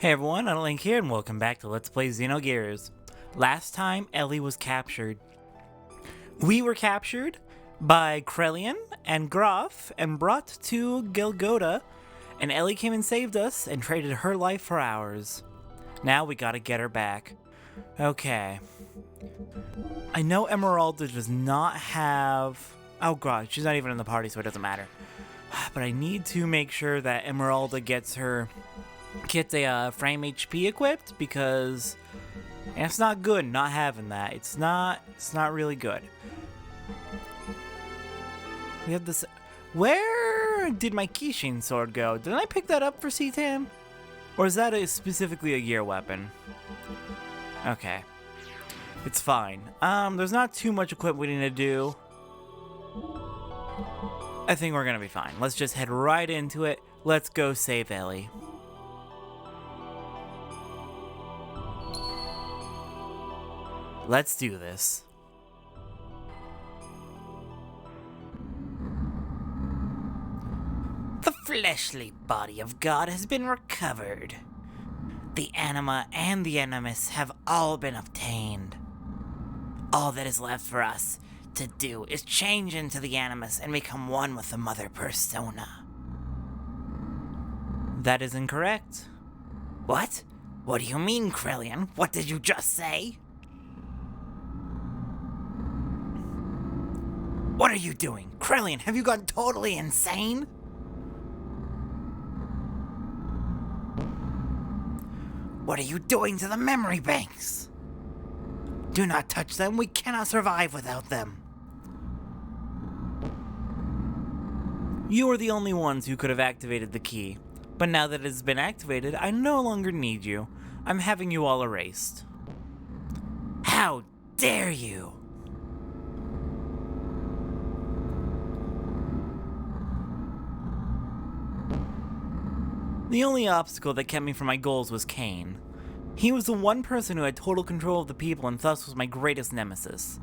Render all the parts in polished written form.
Hey everyone, OniLink here, and welcome back to Let's Play Xenogears. Last time, Elly was captured. We were captured by Krelian and Graf and brought to Gelgoda, and Elly came and saved us and traded her life for ours. Now we gotta get her back. Okay. I know Emeralda does not have... Oh god, she's not even in the party, so it doesn't matter. But I need to make sure that Emeralda gets a frame HP equipped, because it's not good not having that. It's not really good. We have this. Where did my Kishin sword go? Did I pick that up for Citan? Or is that specifically a gear weapon? Okay. It's fine. There's not too much equipment we need to do. I think we're gonna be fine. Let's just head right into it. Let's go save Elly. Let's do this. The fleshly body of God has been recovered. The anima and the animus have all been obtained. All that is left for us to do is change into the animus and become one with the mother persona. That is incorrect. What? What do you mean, Krelian? What did you just say? What are you doing? Krelian, have you gone totally insane? What are you doing to the memory banks? Do not touch them. We cannot survive without them. You are the only ones who could have activated the key. But now that it has been activated, I no longer need you. I'm having you all erased. How dare you! The only obstacle that kept me from my goals was Cain. He was the one person who had total control of the people and thus was my greatest nemesis.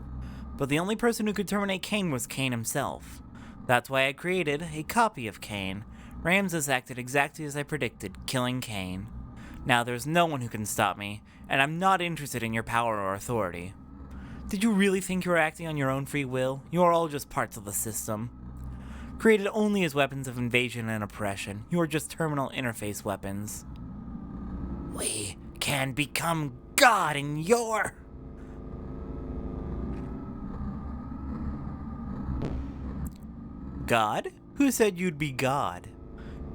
But the only person who could terminate Cain was Cain himself. That's why I created a copy of Cain. Ramses acted exactly as I predicted, killing Cain. Now there's no one who can stop me, and I'm not interested in your power or authority. Did you really think you were acting on your own free will? You are all just parts of the system. Created only as weapons of invasion and oppression, you are just terminal interface weapons. We can become God in your... God? Who said you'd be God?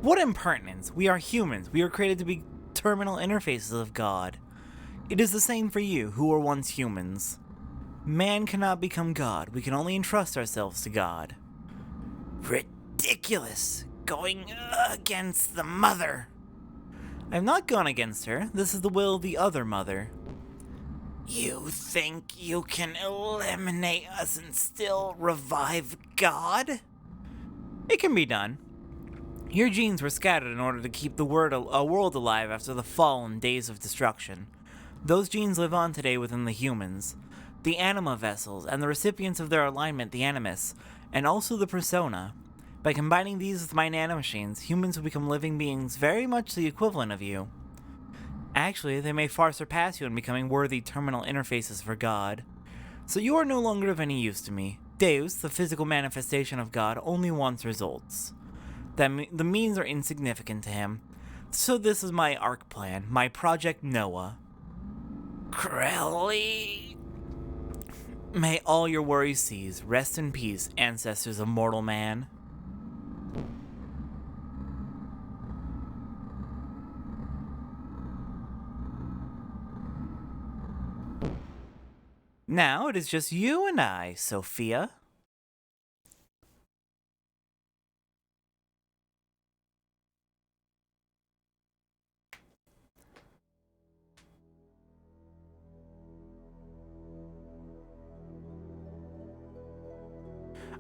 What impertinence! We are humans. We are created to be terminal interfaces of God. It is the same for you, who were once humans. Man cannot become God. We can only entrust ourselves to God. Ridiculous! Going against the mother! I've not gone against her. This is the will of the other mother. You think you can eliminate us and still revive God? It can be done. Your genes were scattered in order to keep the world alive after the fall and days of destruction. Those genes live on today within the humans, the anima vessels, and the recipients of their alignment, the animus, and also the persona. By combining these with my nanomachines, humans will become living beings very much the equivalent of you. Actually, they may far surpass you in becoming worthy terminal interfaces for God. So you are no longer of any use to me. Deus, the physical manifestation of God, only wants results. The means are insignificant to him. So this is my arc plan, my Project Noah. Krelly. May all your worries cease. Rest in peace, ancestors of mortal man. Now it is just you and I, Sophia.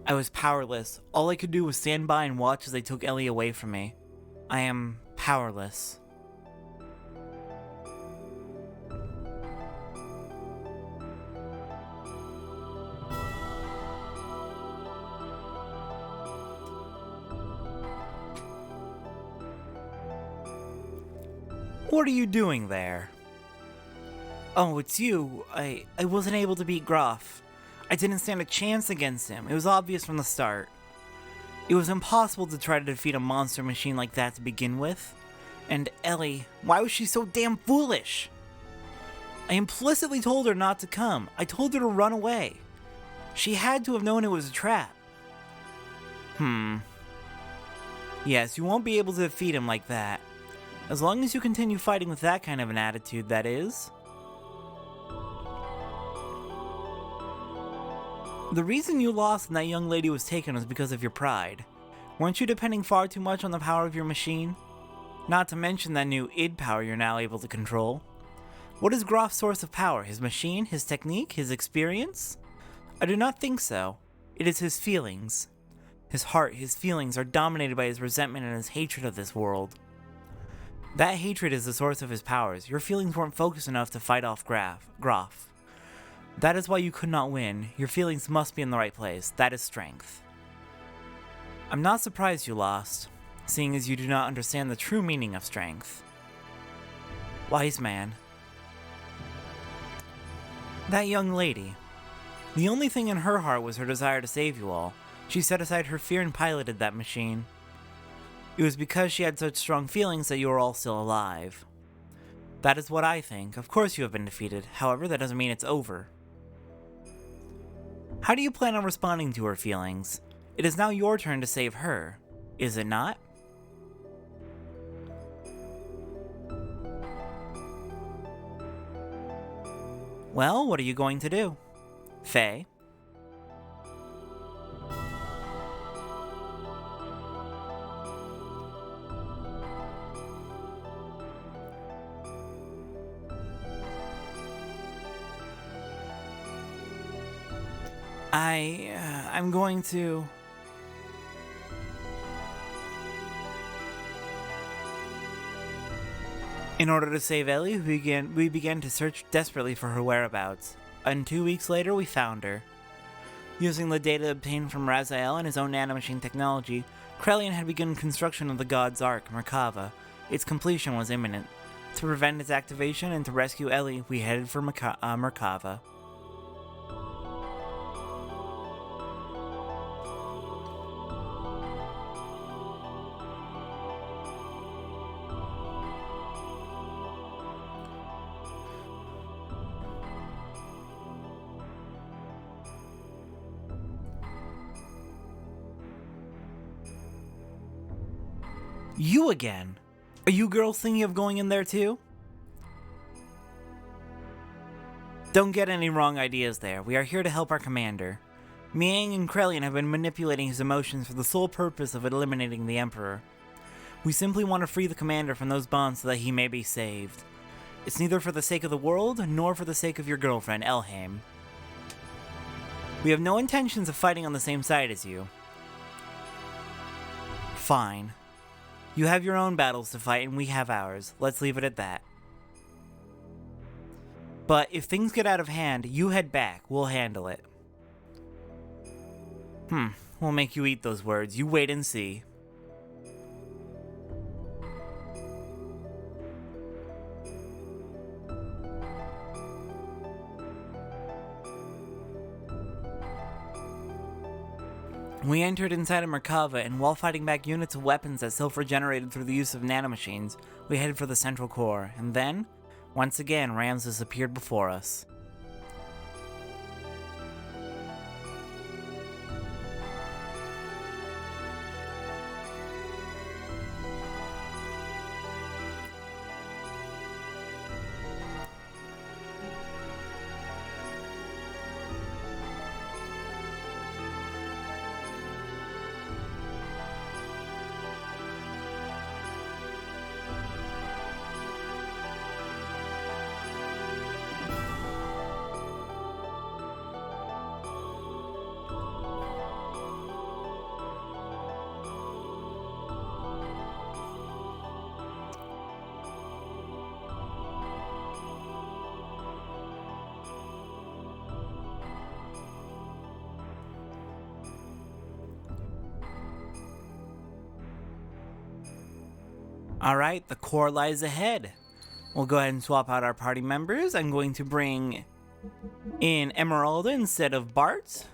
I was powerless. All I could do was stand by and watch as they took Elly away from me. I am powerless. What are you doing there? Oh, it's you. I wasn't able to beat Groff. I didn't stand a chance against him. It was obvious from the start. It was impossible to try to defeat a monster machine like that to begin with. And Elly, why was she so damn foolish? I implicitly told her not to come. I told her to run away. She had to have known it was a trap. Yes, you won't be able to defeat him like that. As long as you continue fighting with that kind of an attitude, that is. The reason you lost and that young lady was taken was because of your pride. Weren't you depending far too much on the power of your machine? Not to mention that new id power you're now able to control. What is Groff's source of power? His machine? His technique? His experience? I do not think so. It is his feelings. His heart, his feelings are dominated by his resentment and his hatred of this world. That hatred is the source of his powers. Your feelings weren't focused enough to fight off Groff. That is why you could not win. Your feelings must be in the right place. That is strength. I'm not surprised you lost, seeing as you do not understand the true meaning of strength. Wise man. That young lady. The only thing in her heart was her desire to save you all. She set aside her fear and piloted that machine. It was because she had such strong feelings that you are all still alive. That is what I think. Of course you have been defeated. However, that doesn't mean it's over. How do you plan on responding to her feelings? It is now your turn to save her, is it not? Well, what are you going to do? Faye? I'm going to... In order to save Elly, we began to search desperately for her whereabouts, and 2 weeks later we found her. Using the data obtained from Raziel and his own nanomachine technology, Krelian had begun construction of the God's Ark, Merkava. Its completion was imminent. To prevent its activation and to rescue Elly, we headed for Merkava. You again? Are you girls thinking of going in there too? Don't get any wrong ideas there. We are here to help our commander. Miang and Krelian have been manipulating his emotions for the sole purpose of eliminating the Emperor. We simply want to free the commander from those bonds so that he may be saved. It's neither for the sake of the world, nor for the sake of your girlfriend, Elhaim. We have no intentions of fighting on the same side as you. Fine. You have your own battles to fight and we have ours. Let's leave it at that. But if things get out of hand, you head back. We'll handle it. We'll make you eat those words. You wait and see. We entered inside of Merkava, and while fighting back units of weapons that self-regenerated through the use of nanomachines, we headed for the central core, and then, once again, Ramses appeared before us. Alright, the core lies ahead. We'll go ahead and swap out our party members. I'm going to bring in Emeralda instead of Bart.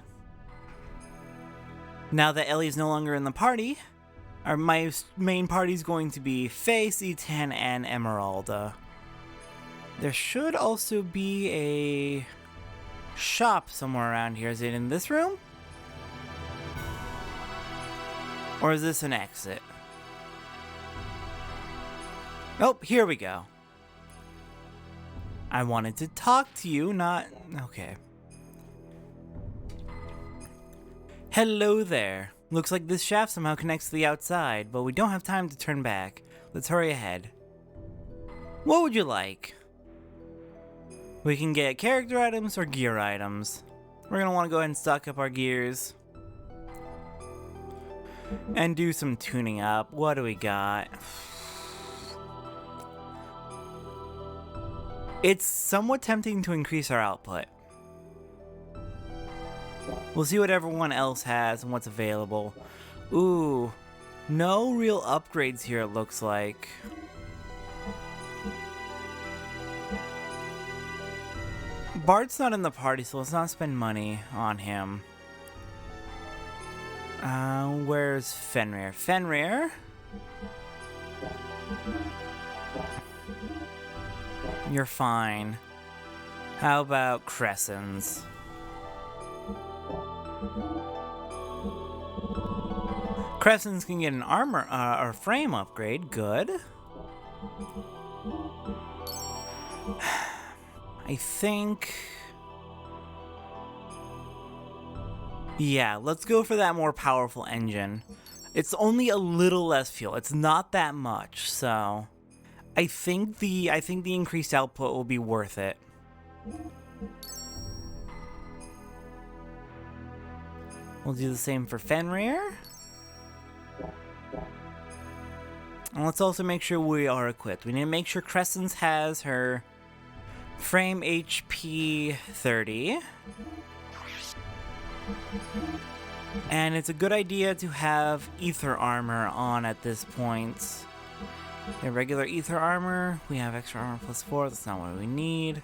Now that Elly is no longer in the party, my main party is going to be Faye, C10, and Emeralda. There should also be a shop somewhere around here. Is it in this room? Or is this an exit? Nope, here we go. I wanted to talk to you, not... Okay. Hello there. Looks like this shaft somehow connects to the outside, but we don't have time to turn back. Let's hurry ahead. What would you like? We can get character items or gear items. We're gonna want to go ahead and stock up our gears. And do some tuning up. What do we got? It's somewhat tempting to increase our output. We'll see what everyone else has and what's available. Ooh, no real upgrades here, it looks like. Bart's not in the party, so let's not spend money on him. Where's Fenrir? Fenrir? You're fine. How about Crescents? Crescents can get an armor or frame upgrade. Good. I think... Yeah, let's go for that more powerful engine. It's only a little less fuel. It's not that much, so I think the increased output will be worth it. We'll do the same for Fenrir. And let's also make sure we are equipped. We need to make sure Crescents has her frame HP 30. And it's a good idea to have ether armor on at this point. We have regular ether armor. We have extra armor plus 4. That's not what we need.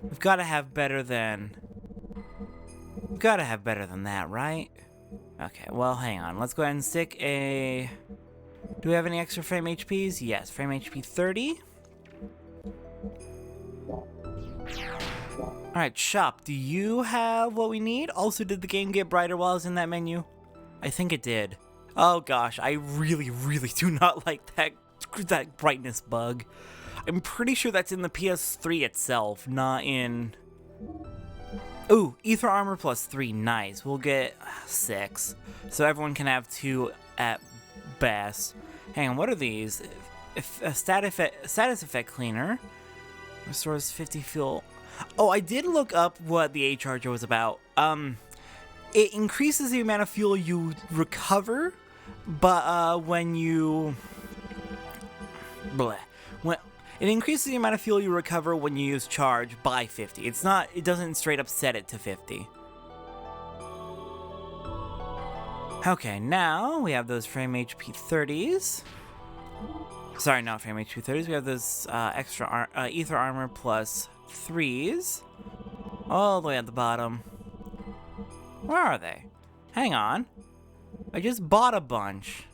We've got to have better than... We've got to have better than that, right? Okay, well, hang on. Let's go ahead and stick a... Do we have any extra frame HPs? Yes, frame HP 30. Alright, shop. Do you have what we need? Also, did the game get brighter while I was in that menu? I think it did. Oh gosh, I really, really do not like that brightness bug. I'm pretty sure that's in the PS3 itself, not in... Ooh, ether armor plus 3, nice. We'll get 6, so everyone can have 2 at best. Hang on, what are these? A status effect cleaner. Restores 50 fuel. Oh, I did look up what the A-Charger was about. It increases the amount of fuel you recover, but when you... It increases the amount of fuel you recover when you use charge by 50. It doesn't straight up set it to 50. Okay, now we have those frame HP 30s. Sorry, not frame HP 30s. We have those extra ether armor plus 3s. All the way at the bottom. Where are they? Hang on. I just bought a bunch.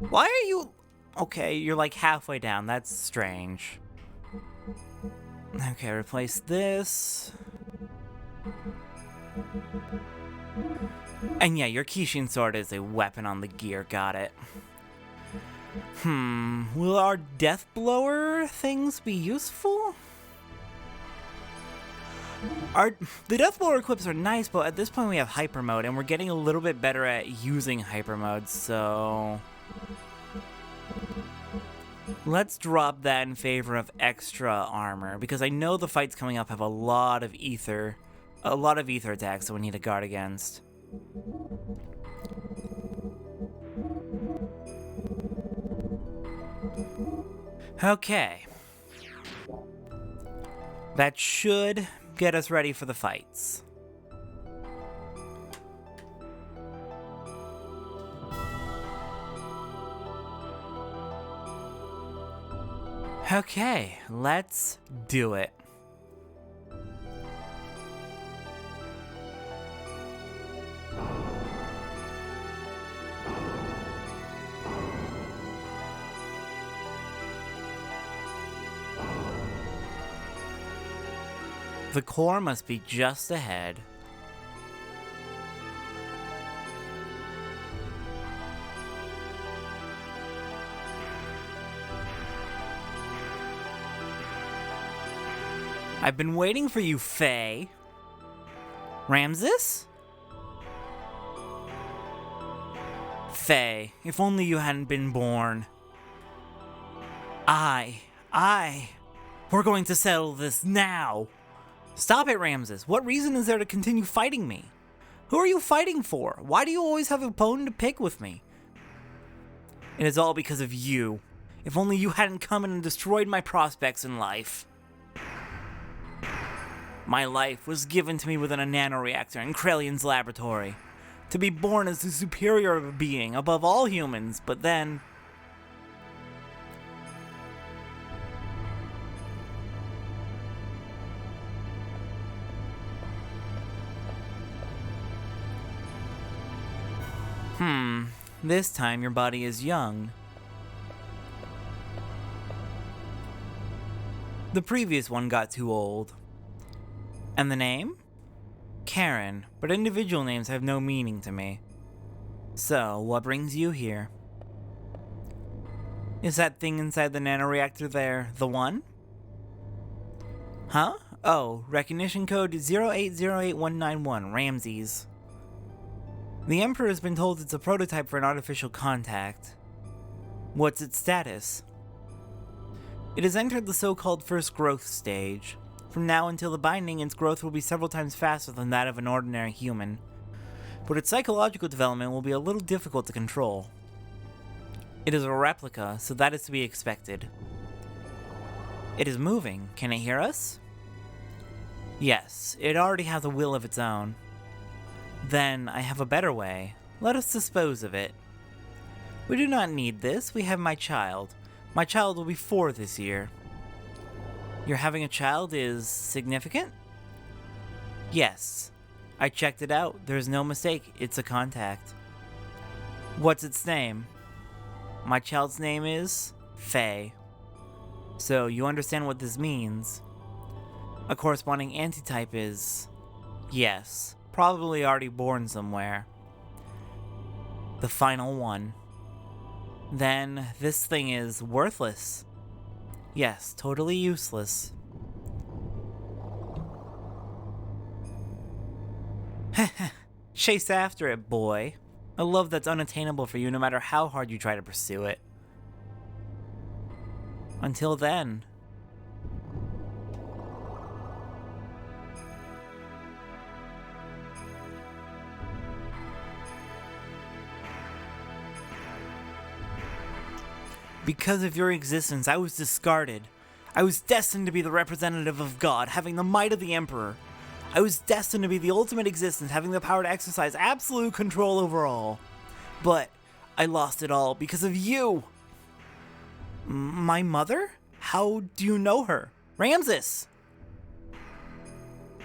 Why are you... Okay, you're like halfway down. That's strange. Okay, replace this. And yeah, your Kishin sword is a weapon on the gear. Got it. Will our death blower things be useful? The death blower equips are nice, but at this point we have hyper mode, and we're getting a little bit better at using hyper mode, so... Let's drop that in favor of extra armor, because I know the fights coming up have a lot of ether attacks that we need to guard against. Okay. That should get us ready for the fights. Okay, let's do it. The core must be just ahead. I've been waiting for you, Faye. Ramses? Faye, if only you hadn't been born. We're going to settle this now. Stop it, Ramses. What reason is there to continue fighting me? Who are you fighting for? Why do you always have a bone to pick with me? It is all because of you. If only you hadn't come in and destroyed my prospects in life. My life was given to me within a nanoreactor in Krelian's laboratory. To be born as the superior being above all humans, but then... This time your body is young. The previous one got too old. And the name? Karen, but individual names have no meaning to me. So, what brings you here? Is that thing inside the nanoreactor there the one? Huh? Oh, recognition code 0808191, Ramses. The Emperor has been told it's a prototype for an artificial contact. What's its status? It has entered the so-called first growth stage. From now until the binding, its growth will be several times faster than that of an ordinary human. But its psychological development will be a little difficult to control. It is a replica, so that is to be expected. It is moving. Can it hear us? Yes, it already has a will of its own. Then, I have a better way. Let us dispose of it. We do not need this. We have my child. My child will be 4 this year. Your having a child is significant? Yes. I checked it out. There's no mistake. It's a contact. What's its name? My child's name is Faye. So, you understand what this means. A corresponding antitype is... yes. Probably already born somewhere. The final one. Then, this thing is worthless. Yes, totally useless. Chase after it, boy. A love that's unattainable for you no matter how hard you try to pursue it. Until then... Because of your existence, I was discarded. I was destined to be the representative of God, having the might of the Emperor. I was destined to be the ultimate existence, having the power to exercise absolute control over all. But I lost it all because of you. My mother? How do you know her? Ramses!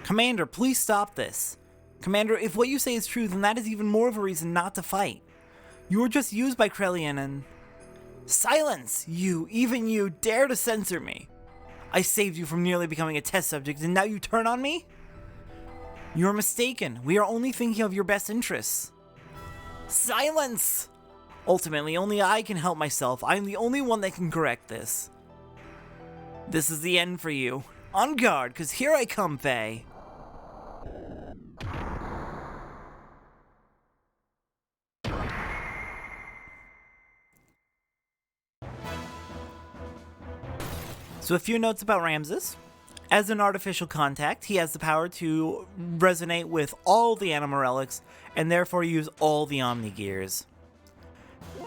Commander, please stop this. Commander, if what you say is true, then that is even more of a reason not to fight. You were just used by Krelian and... Silence! You, even you, dare to censor me! I saved you from nearly becoming a test subject, and now you turn on me? You're mistaken. We are only thinking of your best interests. Silence! Ultimately, only I can help myself. I am the only one that can correct this. This is the end for you. On guard, because here I come, Faye. So a few notes about Ramses. As an artificial contact, he has the power to resonate with all the animal relics and therefore use all the OniGears.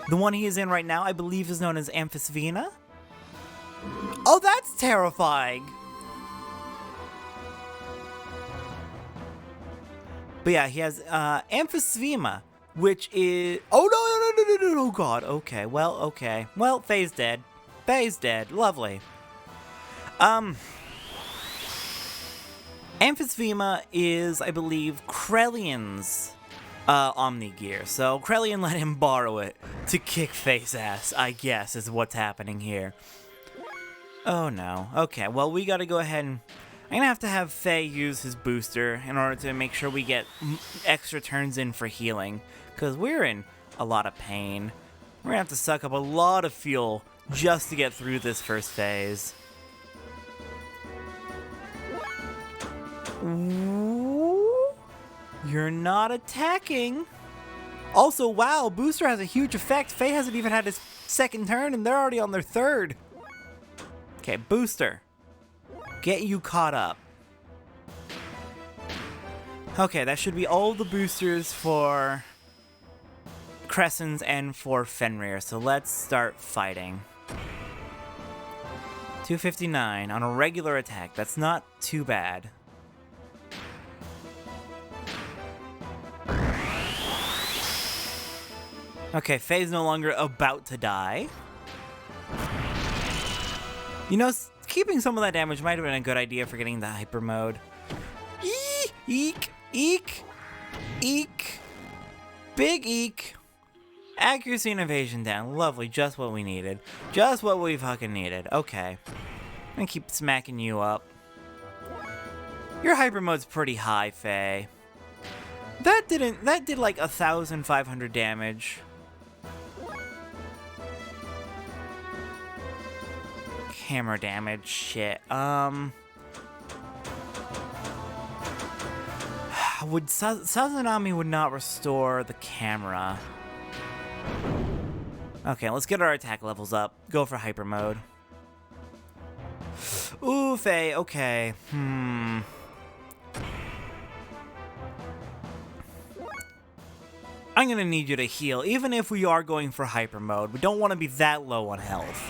The one he is in right now, I believe, is known as Amphisvena. Oh, that's terrifying! But yeah, he has Amphisvena, which is... Oh, no, God. Okay, well, Faye's dead. Faye's dead. Lovely. Amphisphema is, I believe, Krelian's Omni Gear, so Krelian let him borrow it to kick face ass, I guess, is what's happening here. Oh no. Okay, well, we gotta go ahead and... I'm gonna have Faye use his booster in order to make sure we get extra turns in for healing, because we're in a lot of pain. We're gonna have to suck up a lot of fuel just to get through this first phase. Ooh, you're not attacking. Also, wow, booster has a huge effect. Faye hasn't even had his second turn and they're already on their third. Okay, booster. Get you caught up. Okay, that should be all the boosters for Crescens and for Fenrir, so let's start fighting. 259 on a regular attack. That's not too bad. Okay, Faye's no longer about to die. You know, keeping some of that damage might have been a good idea for getting the hyper mode. Eek! Eek! Eek! Big eek! Accuracy and evasion down. Lovely, just what we needed. Just what we fucking needed. Okay. I'm gonna keep smacking you up. Your hyper mode's pretty high, Faye. That did like 1,500 damage. Hammer damage, shit. Would Sazanami would not restore the camera. Okay, let's get our attack levels up. Go for hyper mode. Ooh, Faye, okay. I'm gonna need you to heal, even if we are going for hyper mode. We don't want to be that low on health.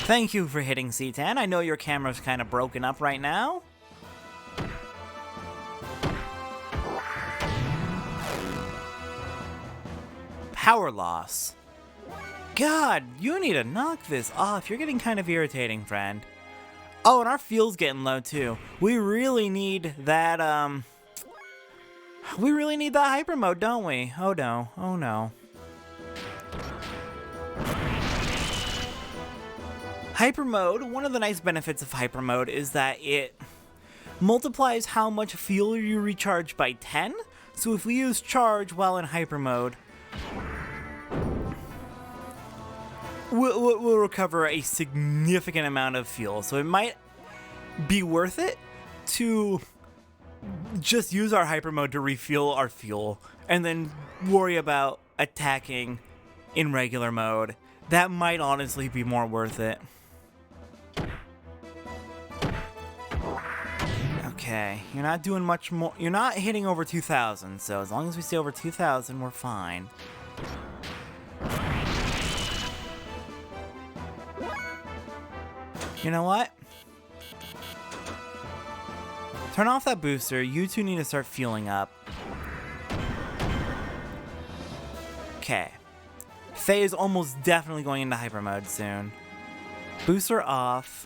Thank you for hitting C10. I know your camera's kind of broken up right now. Power loss. God, you need to knock this off. You're getting kind of irritating, friend. Oh, and our fuel's getting low too. We really need that, we really need that hyper mode, don't we? Oh no, oh no. Hyper mode, one of the nice benefits of hyper mode is that it multiplies how much fuel you recharge by 10. So if we use charge while in hyper mode, we'll recover a significant amount of fuel. So it might be worth it to just use our hyper mode to refuel our fuel and then worry about attacking in regular mode. That might honestly be more worth it. Okay, you're not doing much more. You're not hitting over 2,000, so as long as we stay over 2,000, we're fine. You know what? Turn off that booster. You two need to start fueling up. Okay. Faye is almost definitely going into hyper mode soon. Booster off.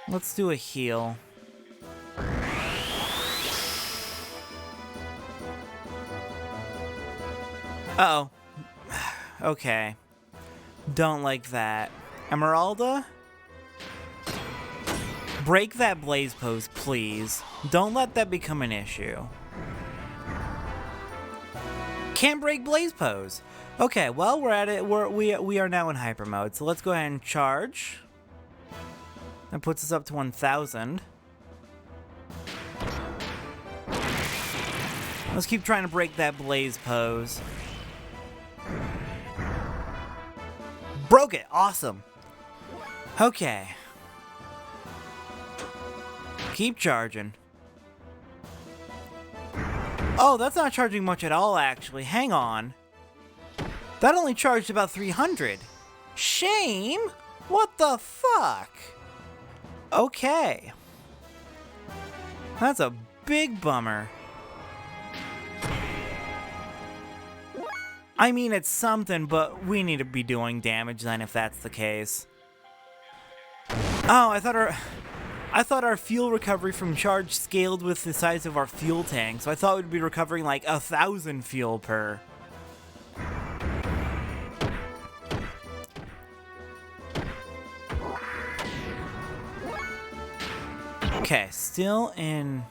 Let's do a heal. Uh-oh. Okay. Don't like that. Emeralda? Break that blaze pose, please. Don't let that become an issue. Can't break blaze pose. Okay, well, we're at it. We are now in hyper mode, so let's go ahead and charge. That puts us up to 1,000. Let's keep trying to break that blaze pose. Broke it! Awesome! Okay. Keep charging. Oh, that's not charging much at all, actually. Hang on. That only charged about 300. Shame? What the fuck? Okay. That's a big bummer. I mean, it's something, but we need to be doing damage then if that's the case. Oh, I thought our fuel recovery from charge scaled with the size of our fuel tank, so I thought we'd be recovering like 1,000 fuel per. Okay, still in.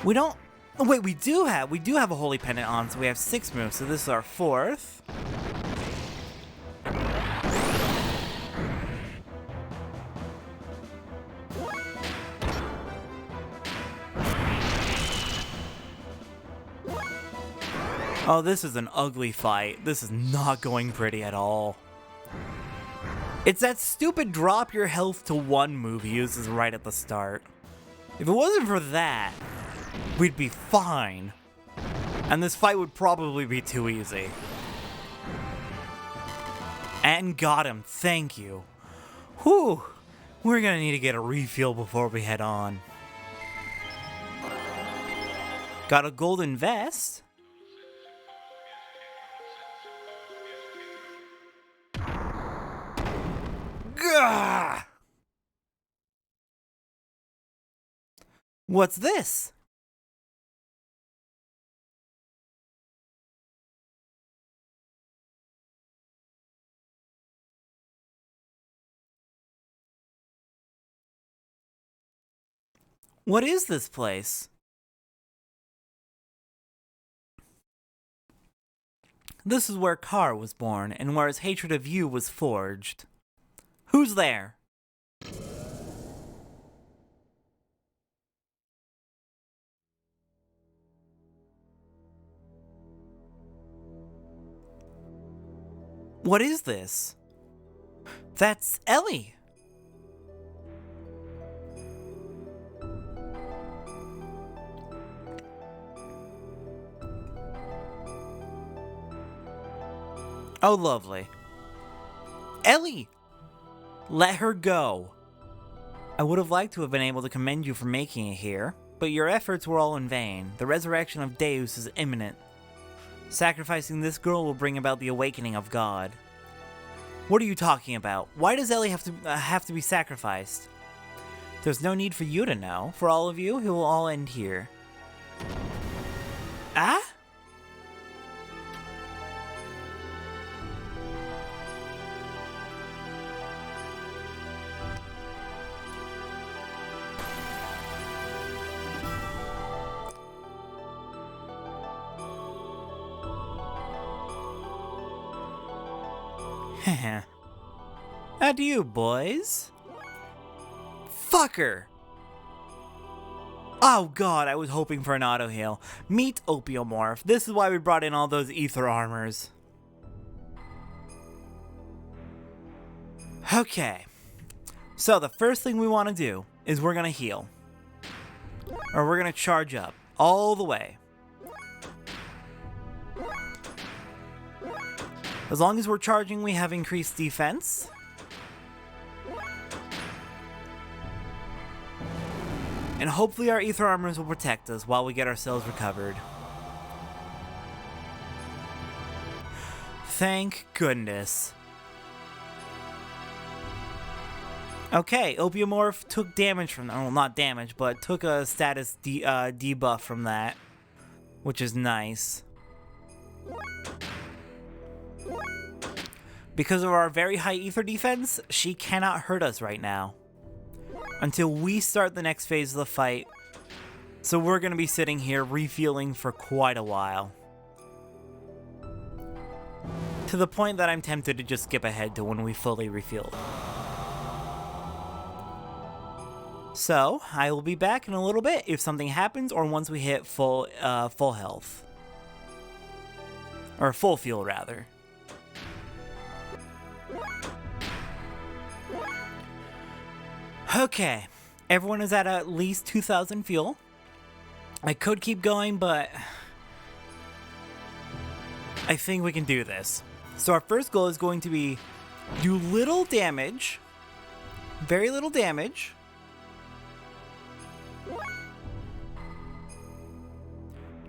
We don't. Oh wait, we do have a holy pendant on, so we have 6 moves. So this is our 4th. Oh, this is an ugly fight. This is not going pretty at all. It's that stupid drop your health to 1 move he uses right at the start. If it wasn't for that, we'd be fine. And this fight would probably be too easy. And got him, thank you. Whew, we're gonna need to get a refuel before we head on. Got a golden vest. Gah! What's this? What is this place? This is where Kar was born, and where his hatred of you was forged. Who's there? What is this? That's Elly! Oh, lovely. Elly! Let her go. I would have liked to have been able to commend you for making it here, but your efforts were all in vain. The resurrection of Deus is imminent. Sacrificing this girl will bring about the awakening of God. What are you talking about? Why does Elly have to be sacrificed? There's no need for you to know. For all of you, it will all end here. Ah? Heh. Adieu, boys. Fucker! Oh god, I was hoping for an auto heal. Meet Opiomorph. This is why we brought in all those ether armors. Okay. So the first thing we want to do is we're gonna heal. Or we're gonna charge up. All the way. As long as we're charging, we have increased defense. And hopefully our ether armors will protect us while we get ourselves recovered. Thank goodness. Okay, Opiomorph took damage from that. Well, not damage, but took a status debuff from that, which is nice. Because of our very high ether defense, she cannot hurt us right now. Until we start the next phase of the fight. So we're going to be sitting here refueling for quite a while. To the point that I'm tempted to just skip ahead to when we fully refuel. So, I will be back in a little bit if something happens or once we hit full health. Or full fuel, rather. Okay, everyone is at least 2,000 fuel. I could keep going, but I think we can do this. So our first goal is going to be do little damage, very little damage,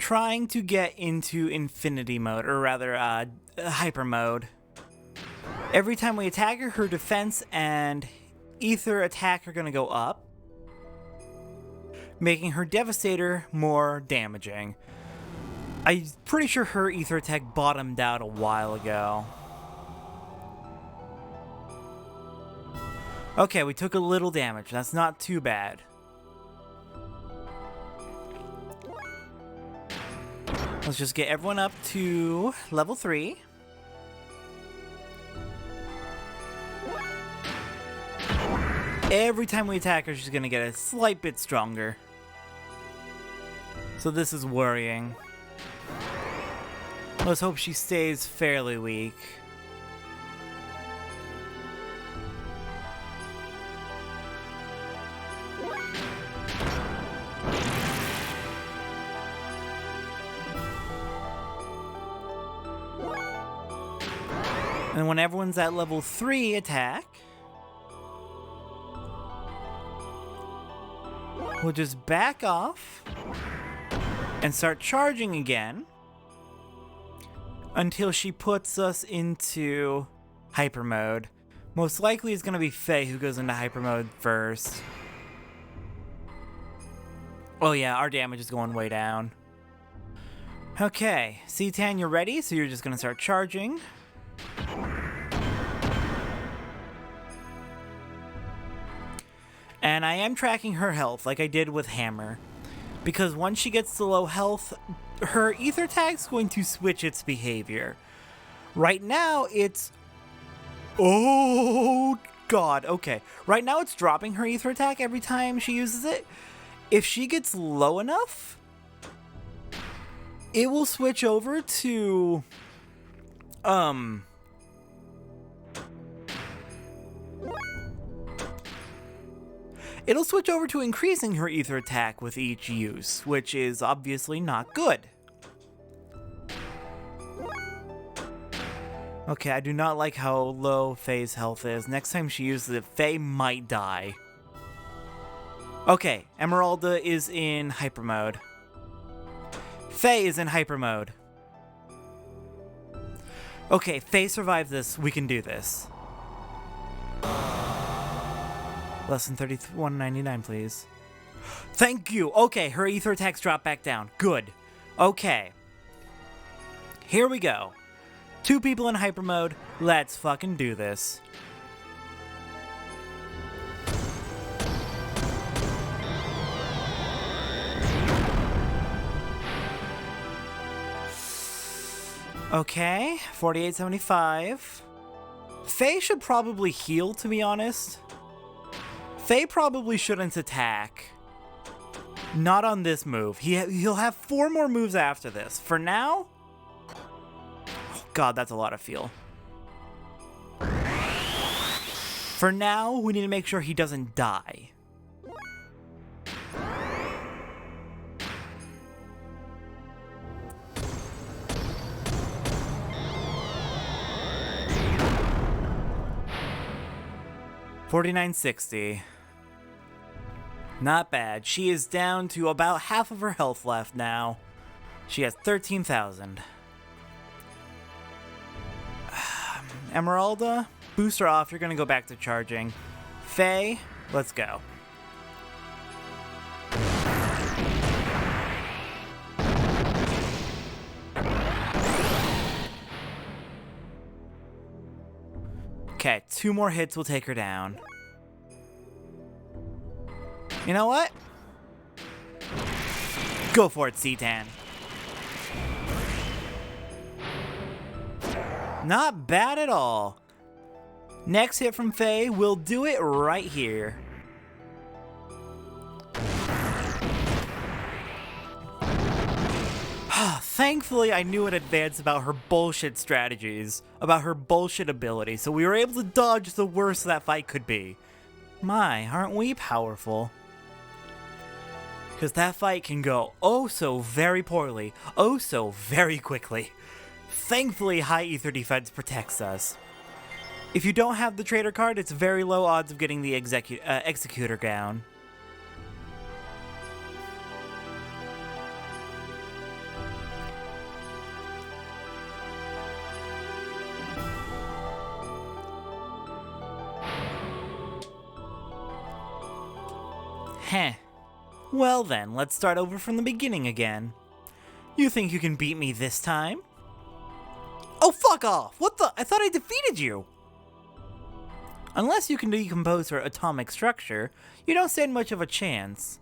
trying to get into infinity mode, or rather, hyper mode. Every time we attack her, her defense and ether attack are going to go up, making her Devastator more damaging. I'm pretty sure her ether attack bottomed out a while ago. Okay, we took a little damage. That's not too bad. Let's just get everyone up to level 3. Every time we attack her, she's gonna get a slight bit stronger. So this is worrying. Let's hope she stays fairly weak. And when everyone's at level 3 attack, we'll just back off and start charging again until she puts us into hyper mode. Most likely it's going to be Faye who goes into hyper mode first. Oh yeah, our damage is going way down. Okay, C-Tan, you're ready, so you're just going to start charging. And I am tracking her health like I did with Hammer, because once she gets to low health, her ether tag's going to switch its behavior. Right now it's... Oh god, okay. Right now it's dropping her ether attack every time she uses it. If she gets low enough, it will switch over to... It'll switch over to increasing her ether attack with each use, which is obviously not good. Okay, I do not like how low Faye's health is. Next time she uses it, Faye might die. Okay, Emeralda is in hyper mode. Faye is in hyper mode. Okay, Faye survived this. We can do this. Less than 31.99, please. Thank you! Okay, her ether attacks drop back down. Good. Okay. Here we go. 2 people in hyper mode. Let's fucking do this. Okay, 48.75. Faye should probably heal, to be honest. Faye probably shouldn't attack. Not on this move. He'll have 4 more moves after this. For now... Oh god, that's a lot of fuel. For now, we need to make sure he doesn't die. $49.60. Not bad. She is down to about half of her health left now. She has 13,000. Emeralda, boost her off. You're going to go back to charging. Faye, let's go. Okay, 2 more hits will take her down. You know what? Go for it, C-Tan. Not bad at all. Next hit from Faye, we'll do it right here. Thankfully, I knew in advance about her bullshit strategies, about her bullshit ability, so we were able to dodge the worst that fight could be. My, aren't we powerful? Because that fight can go oh so very poorly, oh so very quickly. Thankfully, high ether defense protects us. If you don't have the trader card, it's very low odds of getting the executor down. Heh. Well then, let's start over from the beginning again. You think you can beat me this time? Oh, fuck off! What the? I thought I defeated you! Unless you can decompose her atomic structure, you don't stand much of a chance.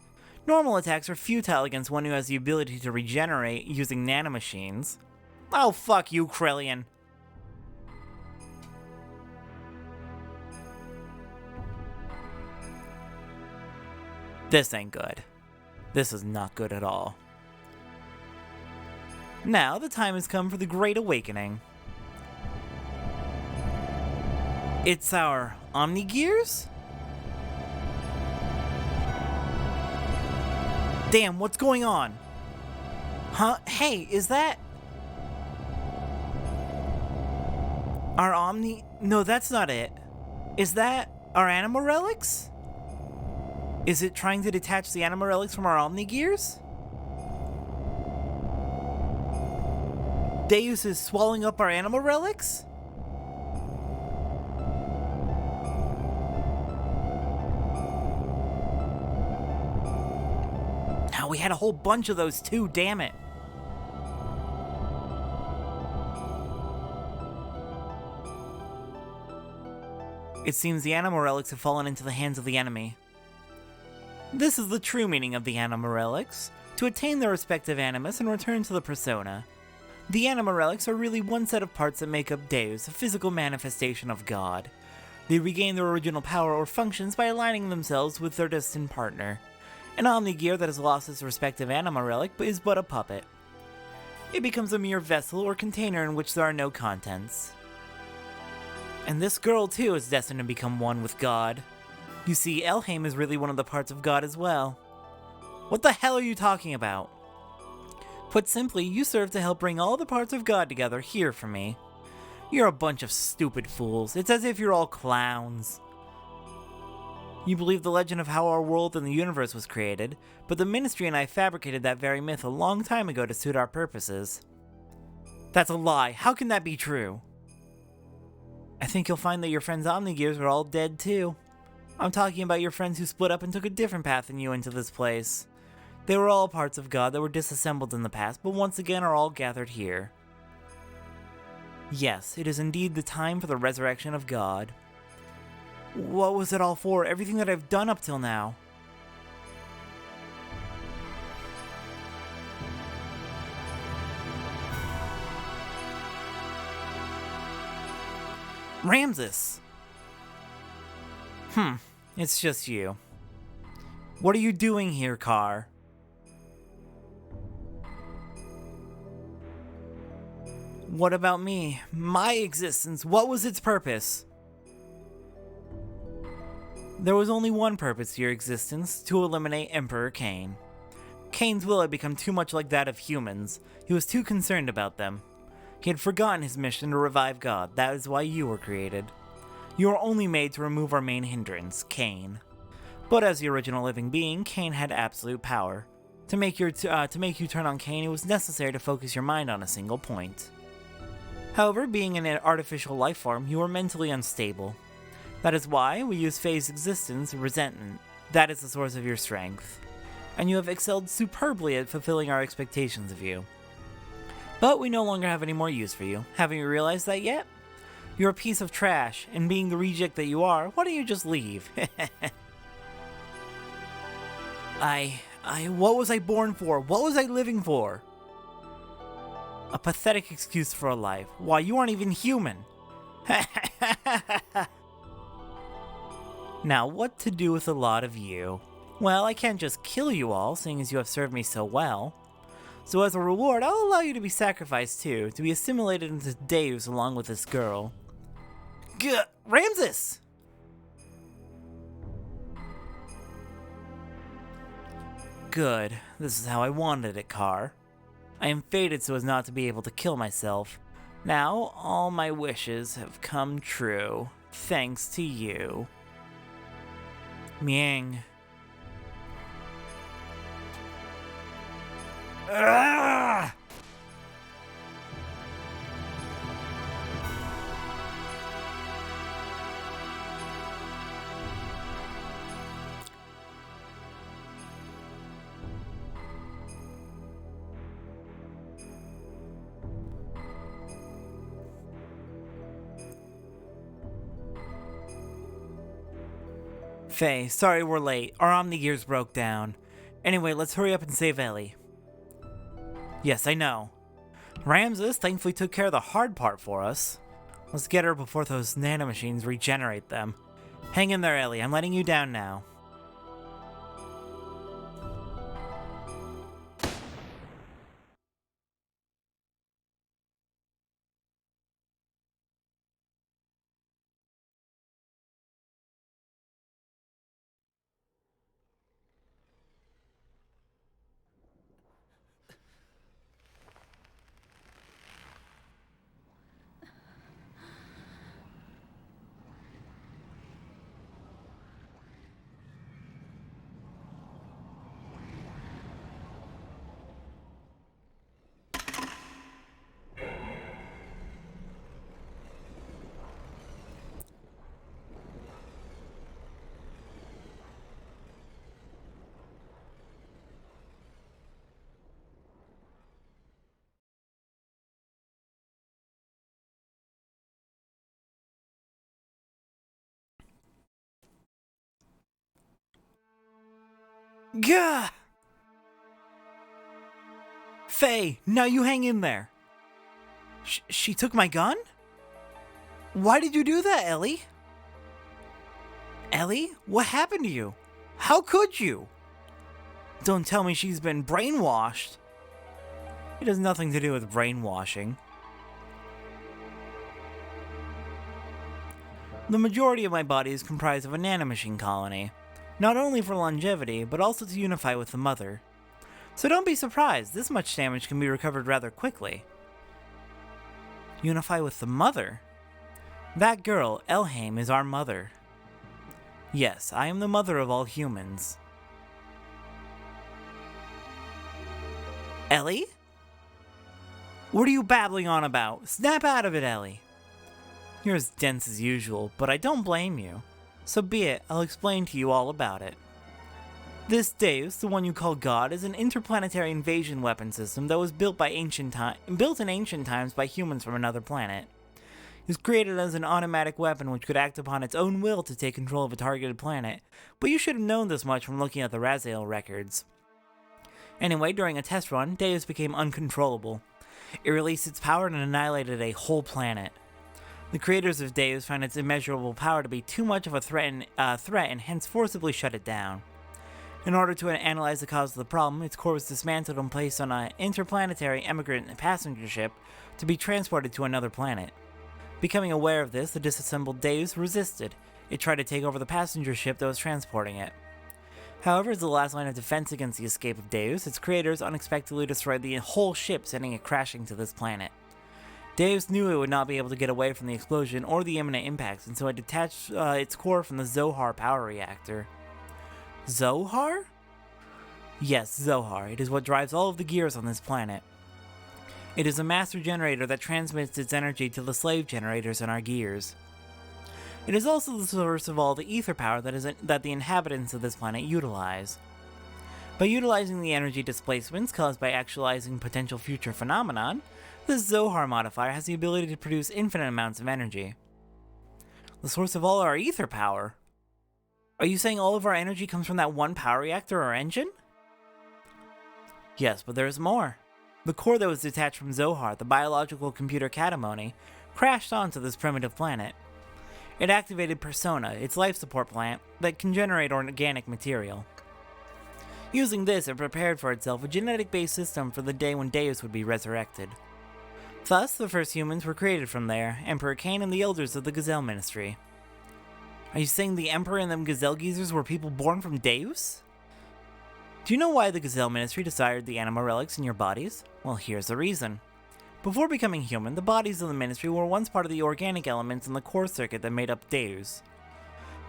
Normal attacks are futile against one who has the ability to regenerate using nanomachines. Oh, fuck you, Krelian. This ain't good. This is not good at all. Now, the time has come for the Great Awakening. It's our OniGears? Damn, what's going on? Huh? Hey, is that... our Omni... No, that's not it. Is that our Anima Relics? Is it trying to detach the Anima Relics from our OniGears? Deus is swallowing up our Anima Relics? Now, we had a whole bunch of those too, damn it. It seems the Anima Relics have fallen into the hands of the enemy. This is the true meaning of the Anima Relics: to attain their respective animus and return to the persona. The Anima Relics are really one set of parts that make up Deus, a physical manifestation of God. They regain their original power or functions by aligning themselves with their destined partner. An OniGear that has lost its respective Anima Relic is but a puppet. It becomes a mere vessel or container in which there are no contents. And this girl too is destined to become one with God. You see, Elheim is really one of the parts of God as well. What the hell are you talking about? Put simply, you serve to help bring all the parts of God together here for me. You're a bunch of stupid fools. It's as if you're all clowns. You believe the legend of how our world and the universe was created, but the Ministry and I fabricated that very myth a long time ago to suit our purposes. That's a lie. How can that be true? I think you'll find that your friends' OniGears are all dead too. I'm talking about your friends who split up and took a different path than you into this place. They were all parts of God that were disassembled in the past, but once again are all gathered here. Yes, it is indeed the time for the resurrection of God. What was it all for? Everything that I've done up till now. Ramses! It's just you. What are you doing here, Car? What about me? My existence, what was its purpose? There was only one purpose to your existence: to eliminate Emperor Cain. Cain's will had become too much like that of humans. He was too concerned about them. He had forgotten his mission to revive God. That is why you were created. You were only made to remove our main hindrance, Cain. But as the original living being, Cain had absolute power. To make you turn on Cain, it was necessary to focus your mind on a single point. However, being an artificial life form, you were mentally unstable. That is why we use phase existence resentment. That is the source of your strength. And you have excelled superbly at fulfilling our expectations of you. But we no longer have any more use for you. Haven't you realized that yet? You're a piece of trash, and being the reject that you are, why don't you just leave? What was I born for? What was I living for? A pathetic excuse for a life. Why, you aren't even human. Now, what to do with a lot of you? Well, I can't just kill you all, seeing as you have served me so well. So as a reward, I'll allow you to be sacrificed too, to be assimilated into Deus along with this girl. Ramses! Good. This is how I wanted it, Car. I am fated so as not to be able to kill myself. Now, all my wishes have come true, thanks to you. Miang. Ah! Faye, sorry we're late. Our OniGears broke down. Anyway, let's hurry up and save Elly. Yes, I know. Ramses thankfully took care of the hard part for us. Let's get her before those nanomachines regenerate them. Hang in there, Elly. I'm letting you down now. Gah! Faye, now you hang in there. She took my gun? Why did you do that, Elly? Elly, what happened to you? How could you? Don't tell me she's been brainwashed. It has nothing to do with brainwashing. The majority of my body is comprised of a nanomachine colony, not only for longevity, but also to unify with the mother. So don't be surprised, this much damage can be recovered rather quickly. Unify with the mother? That girl, Elhaim, is our mother. Yes, I am the mother of all humans. Elly? What are you babbling on about? Snap out of it, Elly. You're as dense as usual, but I don't blame you. So be it, I'll explain to you all about it. This Deus, the one you call God, is an interplanetary invasion weapon system that was built in ancient times by humans from another planet. It was created as an automatic weapon which could act upon its own will to take control of a targeted planet, but you should have known this much from looking at the Raziel records. Anyway, during a test run, Deus became uncontrollable. It released its power and annihilated a whole planet. The creators of Deus found its immeasurable power to be too much of a threat and hence forcibly shut it down. In order to analyze the cause of the problem, its core was dismantled and placed on an interplanetary emigrant passenger ship to be transported to another planet. Becoming aware of this, the disassembled Deus resisted. It tried to take over the passenger ship that was transporting it. However, as the last line of defense against the escape of Deus, its creators unexpectedly destroyed the whole ship, sending it crashing to this planet. Deus knew it would not be able to get away from the explosion or the imminent impacts, and so it detached its core from the Zohar power reactor. Zohar? Yes, Zohar. It is what drives all of the gears on this planet. It is a master generator that transmits its energy to the slave generators in our gears. It is also the source of all the ether power that the inhabitants of this planet utilize. By utilizing the energy displacements caused by actualizing potential future phenomenon, the Zohar modifier has the ability to produce infinite amounts of energy. The source of all our ether power? Are you saying all of our energy comes from that one power reactor or engine? Yes, but there's more. The core that was detached from Zohar, the biological computer Katamoni, crashed onto this primitive planet. It activated Persona, its life support plant, that can generate organic material. Using this, it prepared for itself a genetic-based system for the day when Deus would be resurrected. Thus, the first humans were created from there, Emperor Cain and the elders of the Gazelle Ministry. Are you saying the Emperor and them Gazelle geezers were people born from Deus? Do you know why the Gazelle Ministry desired the anima relics in your bodies? Well, here's the reason. Before becoming human, the bodies of the Ministry were once part of the organic elements in the core circuit that made up Deus.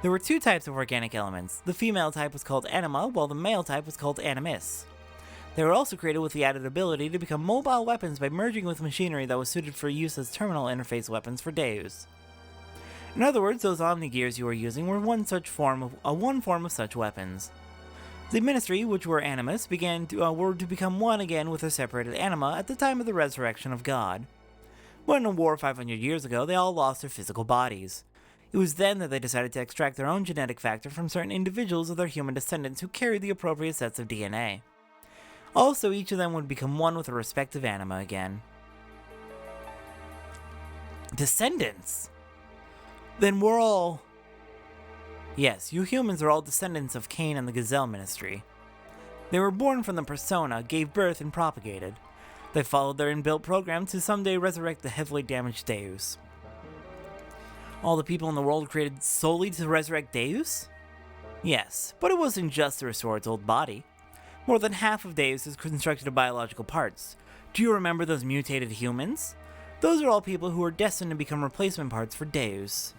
There were two types of organic elements. The female type was called anima, while the male type was called animus. They were also created with the added ability to become mobile weapons by merging with machinery that was suited for use as terminal interface weapons for Deus. In other words, those OniGears you were using were one form of such weapons. The Ministry, which were Animus, were to become one again with their separated anima at the time of the resurrection of God. When in a war 500 years ago, they all lost their physical bodies. It was then that they decided to extract their own genetic factor from certain individuals of their human descendants who carried the appropriate sets of DNA. Also, each of them would become one with a respective anima again. Descendants? Then we're all... Yes, you humans are all descendants of Cain and the Gazelle Ministry. They were born from the persona, gave birth, and propagated. They followed their inbuilt program to someday resurrect the heavily damaged Deus. All the people in the world created solely to resurrect Deus? Yes, but it wasn't just to restore its old body. More than half of Deus is constructed of biological parts. Do you remember those mutated humans? Those are all people who are destined to become replacement parts for Deus.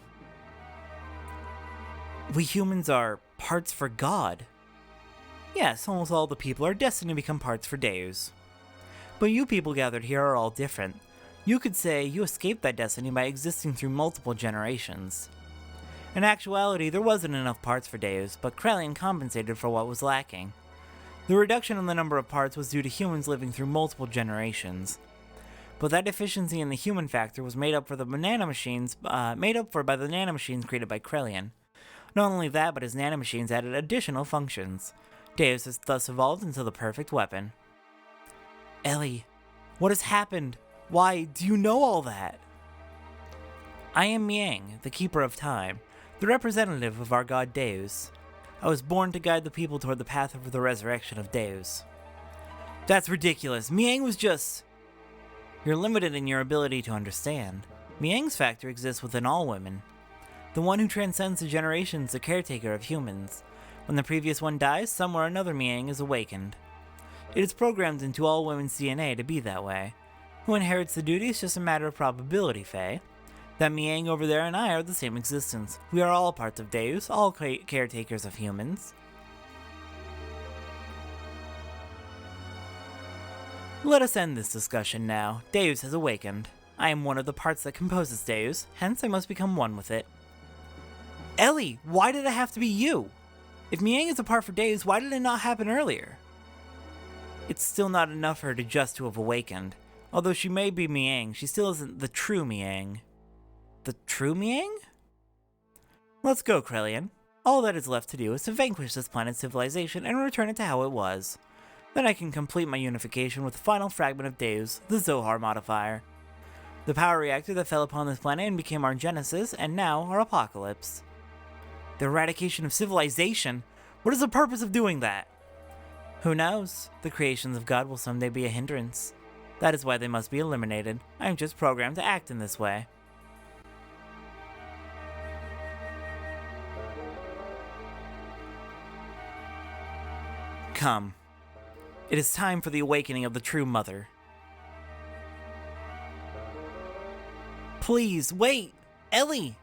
We humans are parts for God. Yes, almost all the people are destined to become parts for Deus. But you people gathered here are all different. You could say you escaped that destiny by existing through multiple generations. In actuality, there wasn't enough parts for Deus, but Krelian compensated for what was lacking. The reduction in the number of parts was due to humans living through multiple generations. But that deficiency in the human factor was made up for by the nanomachines created by Krelian. Not only that, but his nanomachines added additional functions. Deus has thus evolved into the perfect weapon. Elly, what has happened? Why do you know all that? I am Miang, the Keeper of Time, the representative of our god Deus. I was born to guide the people toward the path of the resurrection of Deus. That's ridiculous. Miang was just... You're limited in your ability to understand. Miang's factor exists within all women. The one who transcends the generations, the caretaker of humans. When the previous one dies, somewhere another Miang is awakened. It is programmed into all women's DNA to be that way. Who inherits the duty is just a matter of probability, Faye. That Miang over there and I are the same existence. We are all parts of Deus, all caretakers of humans. Let us end this discussion now. Deus has awakened. I am one of the parts that composes Deus, hence I must become one with it. Elly, why did it have to be you? If Miang is a part for Deus, why did it not happen earlier? It's still not enough for her to have awakened. Although she may be Miang, she still isn't the true Miang. The true Miang? Let's go, Krelian. All that is left to do is to vanquish this planet's civilization and return it to how it was. Then I can complete my unification with the final fragment of Deus, the Zohar modifier. The power reactor that fell upon this planet and became our genesis, and now our apocalypse. The eradication of civilization? What is the purpose of doing that? Who knows? The creations of God will someday be a hindrance. That is why they must be eliminated. I am just programmed to act in this way. Come. It is time for the awakening of the true mother. Please, wait! Elly!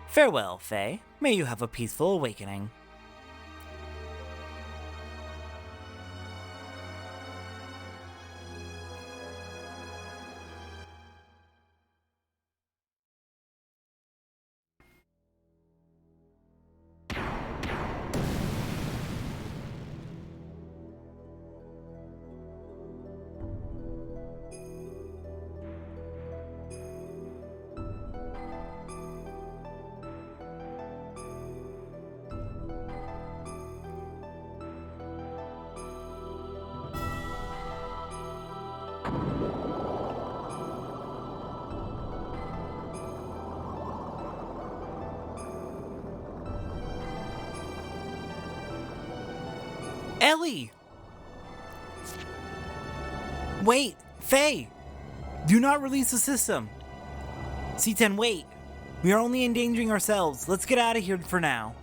Farewell, Faye. May you have a peaceful awakening. Elly! Wait! Faye! Do not release the system! C10, wait! We are only endangering ourselves. Let's get out of here for now.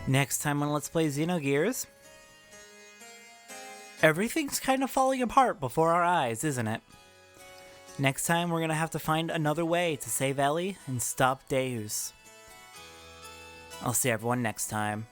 Next time on Let's Play Xenogears, Everything's kind of falling apart before our eyes, isn't it? Next time, we're gonna have to find another way to save Elly and stop Deus. I'll see everyone next time.